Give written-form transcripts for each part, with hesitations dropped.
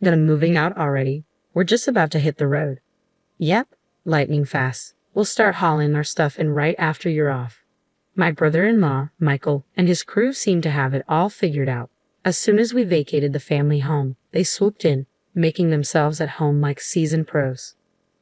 That I'm moving out already. We're just about to hit the road. Yep, lightning fast. We'll start hauling our stuff in right after you're off. My brother-in-law, Michael, and his crew seemed to have it all figured out. As soon as we vacated the family home, they swooped in, making themselves at home like seasoned pros.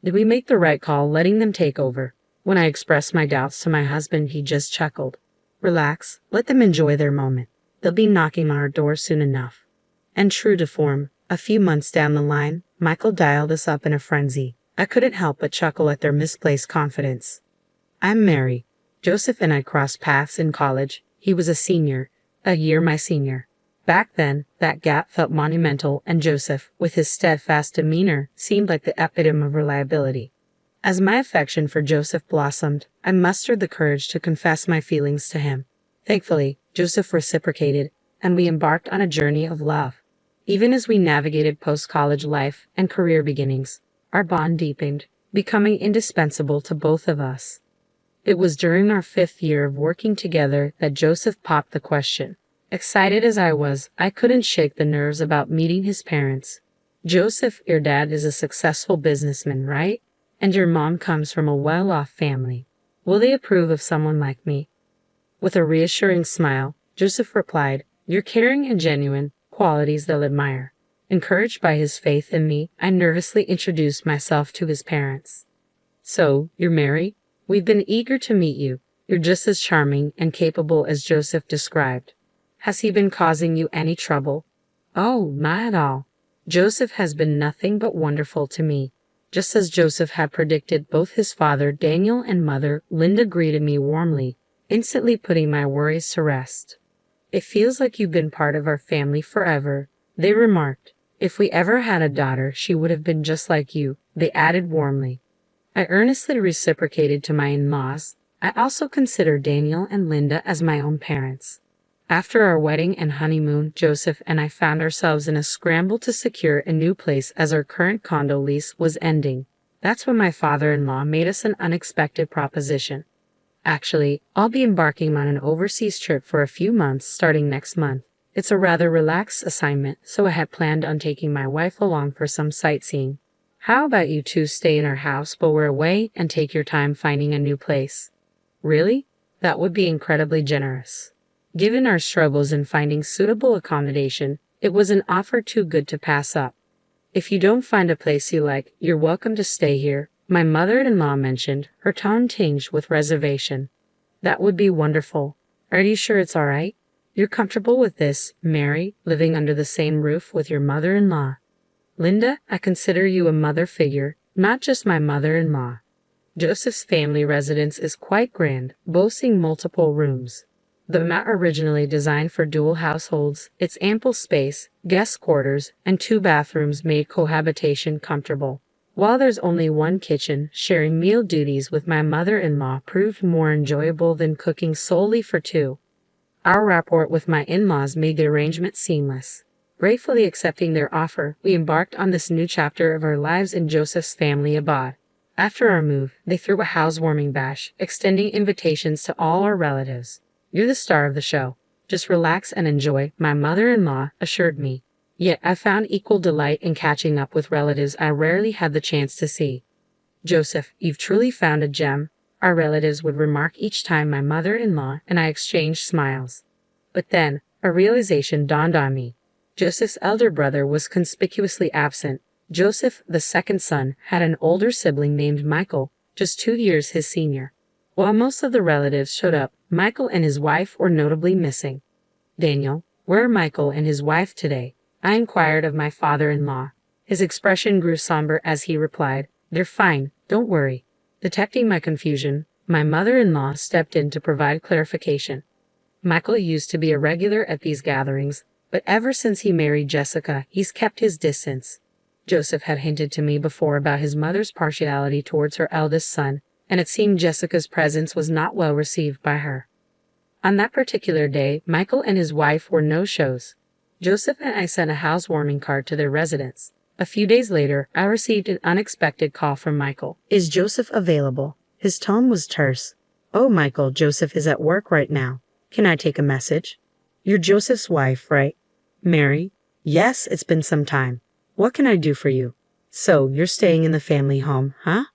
Did we make the right call letting them take over? When I expressed my doubts to my husband, he just chuckled. Relax, let them enjoy their moment. They'll be knocking on our door soon enough. And true to form, a few months down the line, Michael dialed us up in a frenzy. I couldn't help but chuckle at their misplaced confidence. I'm Mary. Joseph and I crossed paths in college. He was a senior, a year my senior. Back then, that gap felt monumental, and Joseph, with his steadfast demeanor, seemed like the epitome of reliability. As my affection for Joseph blossomed, I mustered the courage to confess my feelings to him. Thankfully, Joseph reciprocated, and we embarked on a journey of love. Even as we navigated post-college life and career beginnings, our bond deepened, becoming indispensable to both of us. It was during our 5th year of working together that Joseph popped the question. Excited as I was, I couldn't shake the nerves about meeting his parents. Joseph, your dad is a successful businessman, right? And your mom comes from a well-off family. Will they approve of someone like me? With a reassuring smile, Joseph replied, You're caring and genuine, qualities they'll admire. Encouraged by his faith in me, I nervously introduced myself to his parents. So, you're Mary? We've been eager to meet you. You're just as charming and capable as Joseph described. Has he been causing you any trouble? Oh, not at all. Joseph has been nothing but wonderful to me. Just as Joseph had predicted, both his father, Daniel, and mother, Linda, greeted me warmly, instantly putting my worries to rest. It feels like you've been part of our family forever, they remarked. If we ever had a daughter, she would have been just like you, they added warmly. I earnestly reciprocated to my in-laws. I also consider Daniel and Linda as my own parents. After our wedding and honeymoon, Joseph and I found ourselves in a scramble to secure a new place as our current condo lease was ending. That's when my father-in-law made us an unexpected proposition. Actually, I'll be embarking on an overseas trip for a few months starting next month. It's a rather relaxed assignment, so I had planned on taking my wife along for some sightseeing. How about you two stay in our house while we're away and take your time finding a new place? Really? That would be incredibly generous. Given our struggles in finding suitable accommodation, it was an offer too good to pass up. If you don't find a place you like, you're welcome to stay here, my mother-in-law mentioned, her tone tinged with reservation. That would be wonderful. Are you sure it's all right? You're comfortable with this, Mary, living under the same roof with your mother-in-law? Linda, I consider you a mother figure, not just my mother-in-law. Joseph's family residence is quite grand, boasting multiple rooms. Though not originally designed for dual households, its ample space, guest quarters, and 2 bathrooms made cohabitation comfortable. While there's only one kitchen, sharing meal duties with my mother-in-law proved more enjoyable than cooking solely for 2. Our rapport with my in-laws made the arrangement seamless. Gratefully accepting their offer, we embarked on this new chapter of our lives in Joseph's family abode. After our move, they threw a housewarming bash, extending invitations to all our relatives. You're the star of the show. Just relax and enjoy, my mother-in-law assured me. Yet I found equal delight in catching up with relatives I rarely had the chance to see. Joseph, you've truly found a gem, our relatives would remark each time my mother-in-law and I exchanged smiles. But then, a realization dawned on me. Joseph's elder brother was conspicuously absent. Joseph, the second son, had an older sibling named Michael, just 2 years his senior. While most of the relatives showed up, Michael and his wife were notably missing. Daniel, where are Michael and his wife today? I inquired of my father-in-law. His expression grew somber as he replied, They're fine, don't worry. Detecting my confusion, my mother-in-law stepped in to provide clarification. Michael used to be a regular at these gatherings, but ever since he married Jessica, he's kept his distance. Joseph had hinted to me before about his mother's partiality towards her eldest son, and it seemed Jessica's presence was not well received by her. On that particular day, Michael and his wife were no-shows. Joseph and I sent a housewarming card to their residence. A few days later, I received an unexpected call from Michael. Is Joseph available? His tone was terse. Oh, Michael, Joseph is at work right now. Can I take a message? You're Joseph's wife, right? Mary? Yes, it's been some time. What can I do for you? So, you're staying in the family home, huh?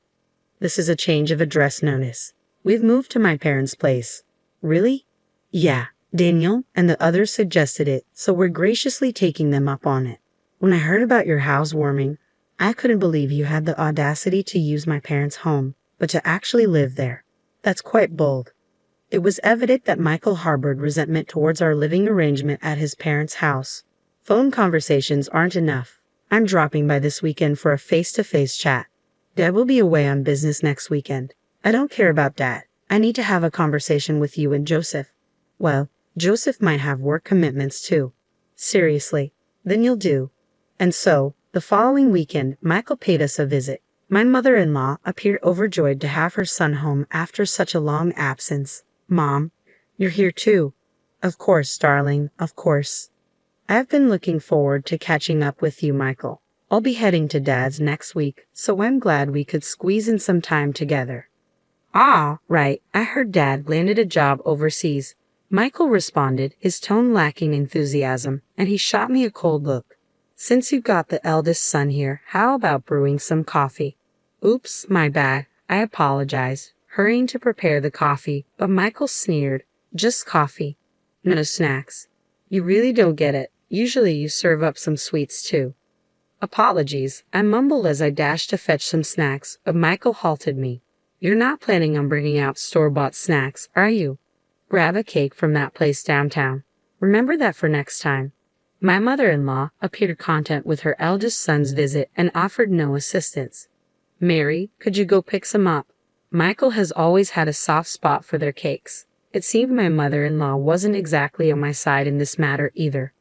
This is a change of address notice. We've moved to my parents' place. Really? Yeah, Daniel and the others suggested it, so we're graciously taking them up on it. When I heard about your housewarming, I couldn't believe you had the audacity to use my parents' home, but to actually live there. That's quite bold. It was evident that Michael harbored resentment towards our living arrangement at his parents' house. Phone conversations aren't enough. I'm dropping by this weekend for a face-to-face chat. Dad will be away on business next weekend. I don't care about Dad. I need to have a conversation with you and Joseph. Well, Joseph might have work commitments too. Seriously, then you'll do. And so, the following weekend, Michael paid us a visit. My mother-in-law appeared overjoyed to have her son home after such a long absence. Mom, you're here too. Of course, darling, of course. I've been looking forward to catching up with you, Michael. I'll be heading to Dad's next week, so I'm glad we could squeeze in some time together. Ah, right, I heard Dad landed a job overseas. Michael responded, his tone lacking enthusiasm, and he shot me a cold look. Since you've got the eldest son here, how about brewing some coffee? Oops, my bad. I apologize, hurrying to prepare the coffee, but Michael sneered. Just coffee. No snacks. You really don't get it. Usually you serve up some sweets too. Apologies, I mumbled as I dashed to fetch some snacks, but Michael halted me. You're not planning on bringing out store-bought snacks, are you? Grab a cake from that place downtown. Remember that for next time. My mother-in-law appeared content with her eldest son's visit and offered no assistance. Mary, could you go pick some up? Michael has always had a soft spot for their cakes. It seemed my mother-in-law wasn't exactly on my side in this matter either.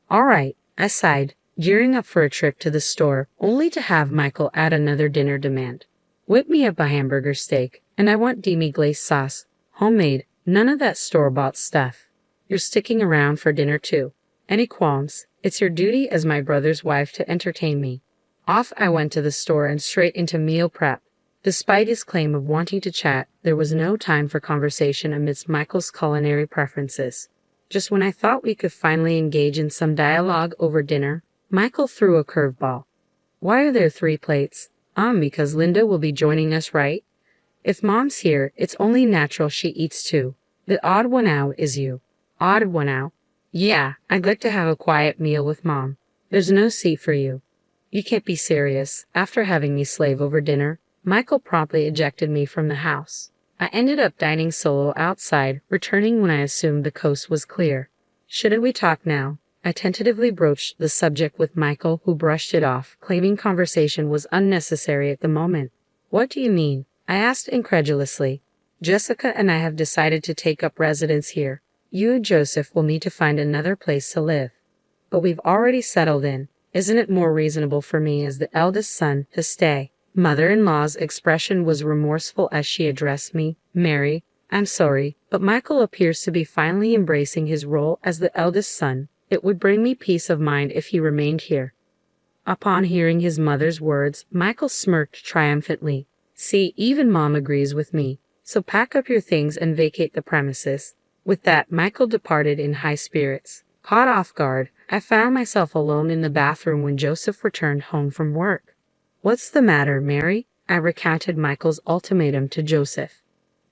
All right, I sighed, gearing up for a trip to the store, only to have Michael add another dinner demand. Whip me up a hamburger steak, and I want demi-glace sauce. Homemade, none of that store-bought stuff. You're sticking around for dinner too. Any qualms? It's your duty as my brother's wife to entertain me. Off I went to the store and straight into meal prep. Despite his claim of wanting to chat, there was no time for conversation amidst Michael's culinary preferences. Just when I thought we could finally engage in some dialogue over dinner, Michael threw a curveball. Why are there 3 plates? Because Linda will be joining us, right? If Mom's here, it's only natural she eats too. The odd one out is you. Odd one out? Yeah, I'd like to have a quiet meal with Mom. There's no seat for you. You can't be serious. After having me slave over dinner, Michael promptly ejected me from the house. I ended up dining solo outside, returning when I assumed the coast was clear. Shouldn't we talk now? I tentatively broached the subject with Michael, who brushed it off, claiming conversation was unnecessary at the moment. What do you mean? I asked incredulously. Jessica and I have decided to take up residence here. You and Joseph will need to find another place to live. But we've already settled in. Isn't it more reasonable for me as the eldest son to stay? Mother-in-law's expression was remorseful as she addressed me. Mary, I'm sorry, but Michael appears to be finally embracing his role as the eldest son. It would bring me peace of mind if he remained here. Upon hearing his mother's words, Michael smirked triumphantly. See, even Mom agrees with me. So pack up your things and vacate the premises. With that, Michael departed in high spirits. Caught off guard, I found myself alone in the bathroom when Joseph returned home from work. What's the matter, Mary? I recounted Michael's ultimatum to Joseph.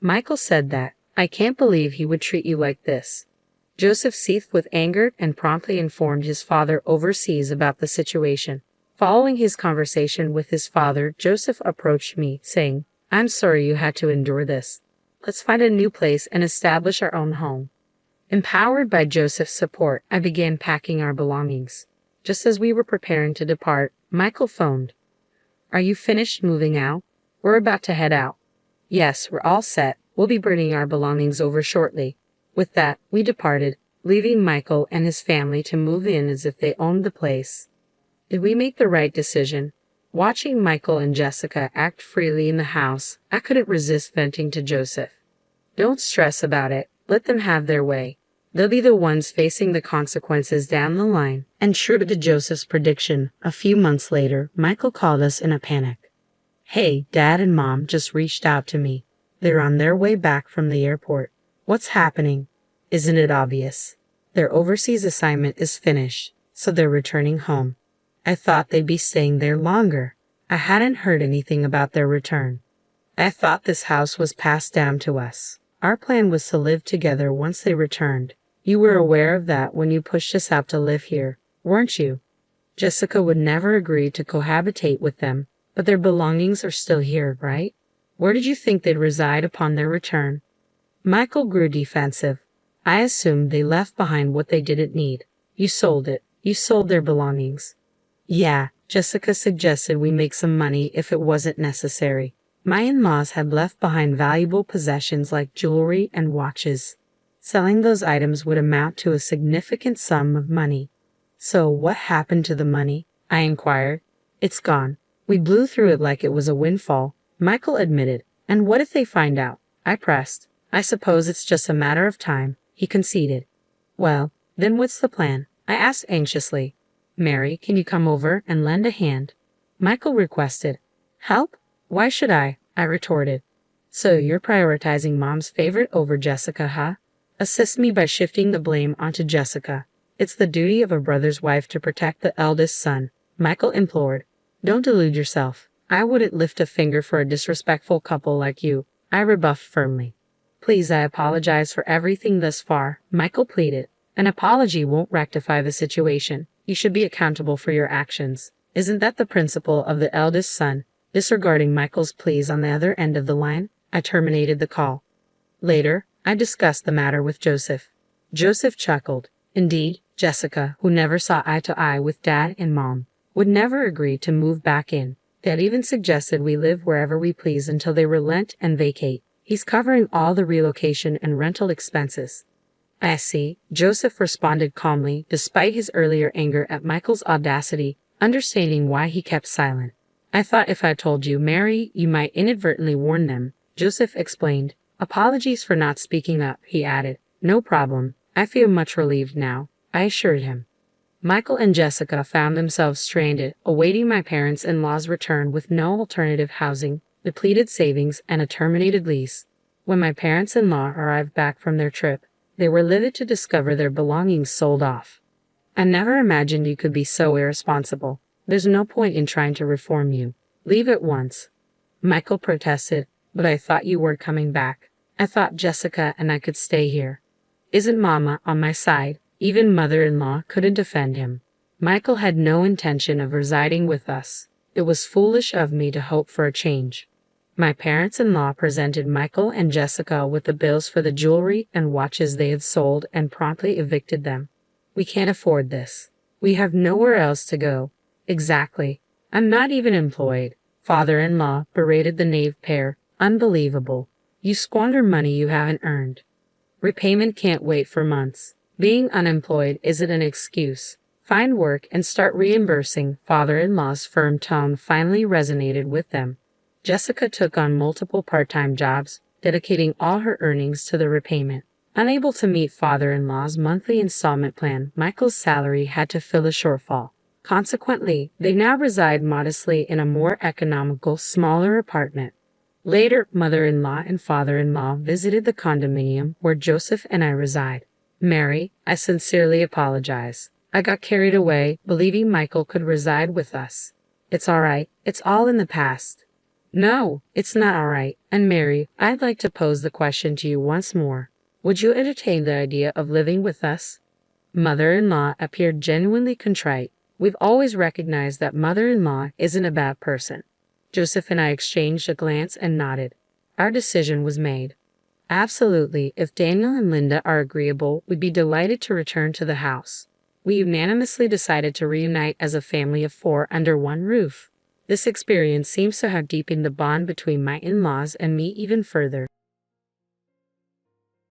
Michael said that, I can't believe he would treat you like this. Joseph seethed with anger and promptly informed his father overseas about the situation. Following his conversation with his father, Joseph approached me, saying, I'm sorry you had to endure this. Let's find a new place and establish our own home. Empowered by Joseph's support, I began packing our belongings. Just as we were preparing to depart, Michael phoned. Are you finished moving out? We're about to head out. Yes, we're all set. We'll be bringing our belongings over shortly. With that, we departed, leaving Michael and his family to move in as if they owned the place. Did we make the right decision? Watching Michael and Jessica act freely in the house, I couldn't resist venting to Joseph. Don't stress about it. Let them have their way. They'll be the ones facing the consequences down the line. And true to Joseph's prediction, a few months later, Michael called us in a panic. Hey, Dad and Mom just reached out to me. They're on their way back from the airport. What's happening? Isn't it obvious? Their overseas assignment is finished, so they're returning home. I thought they'd be staying there longer. I hadn't heard anything about their return. I thought this house was passed down to us. Our plan was to live together once they returned. You were aware of that when you pushed us out to live here, weren't you? Jessica would never agree to cohabitate with them, but their belongings are still here, right? Where did you think they'd reside upon their return? Michael grew defensive. I assumed they left behind what they didn't need. You sold it. You sold their belongings. Yeah, Jessica suggested we make some money if it wasn't necessary. My in-laws had left behind valuable possessions like jewelry and watches. Selling those items would amount to a significant sum of money. So what happened to the money? I inquired. It's gone. We blew through it like it was a windfall, Michael admitted. And what if they find out? I pressed. I suppose it's just a matter of time, he conceded. Well, then what's the plan? I asked anxiously. Mary, can you come over and lend a hand? Michael requested. Help? Why should I? I retorted. So you're prioritizing Mom's favorite over Jessica, huh? Assist me by shifting the blame onto Jessica. It's the duty of a brother's wife to protect the eldest son, Michael implored. Don't delude yourself. I wouldn't lift a finger for a disrespectful couple like you, I rebuffed firmly. Please, I apologize for everything thus far, Michael pleaded. An apology won't rectify the situation. You should be accountable for your actions. Isn't that the principle of the eldest son? Disregarding Michael's pleas on the other end of the line, I terminated the call. Later, I discussed the matter with Joseph. Joseph chuckled. Indeed, Jessica, who never saw eye to eye with Dad and Mom, would never agree to move back in. Dad even suggested we live wherever we please until they relent and vacate. He's covering all the relocation and rental expenses. I see, Joseph responded calmly, despite his earlier anger at Michael's audacity, understanding why he kept silent. I thought if I told you, Mary, you might inadvertently warn them, Joseph explained. Apologies for not speaking up, he added. No problem. I feel much relieved now, I assured him. Michael and Jessica found themselves stranded, awaiting my parents-in-law's return with no alternative housing, depleted savings, and a terminated lease. When my parents-in-law arrived back from their trip, they were livid to discover their belongings sold off. I never imagined you could be so irresponsible. There's no point in trying to reform you. Leave at once. Michael protested, but I thought you were coming back. I thought Jessica and I could stay here. Isn't Mama on my side? Even mother-in-law couldn't defend him. Michael had no intention of residing with us. It was foolish of me to hope for a change. My parents-in-law presented Michael and Jessica with the bills for the jewelry and watches they had sold and promptly evicted them. We can't afford this. We have nowhere else to go. Exactly. I'm not even employed. Father-in-law berated the knave pair. Unbelievable. You squander money you haven't earned. Repayment can't wait for months. Being unemployed isn't an excuse. Find work and start reimbursing. Father-in-law's firm tone finally resonated with them. Jessica took on multiple part-time jobs, dedicating all her earnings to the repayment. Unable to meet father-in-law's monthly installment plan, Michael's salary had to fill a shortfall. Consequently, they now reside modestly in a more economical, smaller apartment. Later, mother-in-law and father-in-law visited the condominium where Joseph and I reside. Mary, I sincerely apologize. I got carried away, believing Michael could reside with us. It's all right. It's all in the past. No, it's not all right. And Mary, I'd like to pose the question to you once more. Would you entertain the idea of living with us? Mother-in-law appeared genuinely contrite. We've always recognized that mother-in-law isn't a bad person. Joseph and I exchanged a glance and nodded. Our decision was made. Absolutely, if Daniel and Linda are agreeable, we'd be delighted to return to the house. We unanimously decided to reunite as a family of 4 under one roof. This experience seems to have deepened the bond between my in-laws and me even further.